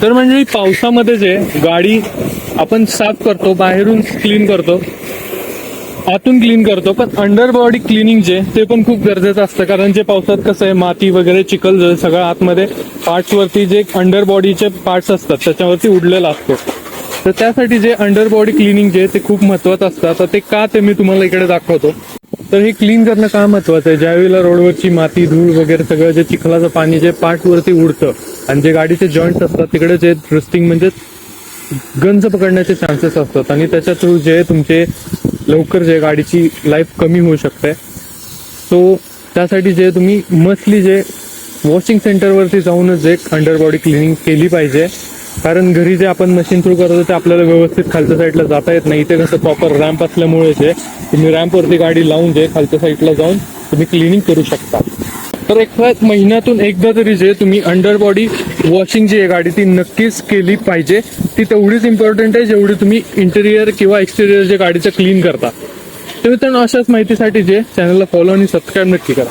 तर म्हणजे पावसामध्ये जे गाडी आपण साफ करतो, बाहेरून क्लीन करतो, आतून क्लीन करतो, पण अंडर बॉडी क्लिनिंग जे ते पण खूप गरजेचं असतं. कारण जे पावसात कसं आहे, माती वगैरे चिखल सगळं आतमध्ये पार्ट्स वरती जे अंडर बॉडीचे पार्ट्स असतात त्याच्यावरती उडलेला असतो. तर त्यासाठी जे अंडर बॉडी क्लिनिंग जे ते खूप महत्वाचं असतं. तर ते का ते मी तुम्हाला इकडे दाखवतो. तर हे क्लीन करणं का महत्वाचं आहे, ज्यावेळेला रोडवरची माती धूळ वगैरे सगळं जे चिखलाचं पाणी जे पार्ट वरती उडतं आणि जे गाडीचे जॉईंट्स असतात तिकडे जे रस्टिंग म्हणजे गंज पकडण्याचे चान्सेस असतात आणि त्याच्या थ्रू जे तुमचे लवकर जे गाडीची लाईफ कमी होऊ शकते. सो त्यासाठी जे तुम्ही मस्टली जे वॉशिंग सेंटरवरती जाऊनच जे अंडर बॉडी क्लिनिंग केली पाहिजे. कारण घरी जे आपण मशीन थ्रू करतो ते आपल्याला व्यवस्थित खालच्या साईडला जाता येत नाही. इथे कसं प्रॉपर रॅम्प असल्यामुळे जे तुम्ही रॅम्पवरती गाडी लावून जे खालच्या साईडला जाऊन तुम्ही क्लिनिंग करू शकता. तर एक महिन्यातून एकदा तरी जे तुम्ही अंडर बॉडी वॉशिंग जी आहे गाडी ती नक्कीच केली पाहिजे. ती तेवढीच इम्पॉर्टंट आहे जेवढी तुम्ही इंटेरियर किंवा एक्सटेरियर जे गाडीचं क्लीन करता. तर मित्रांनो, अशाच माहितीसाठी जे चॅनलला फॉलो आणि सबस्क्राईब नक्की करा.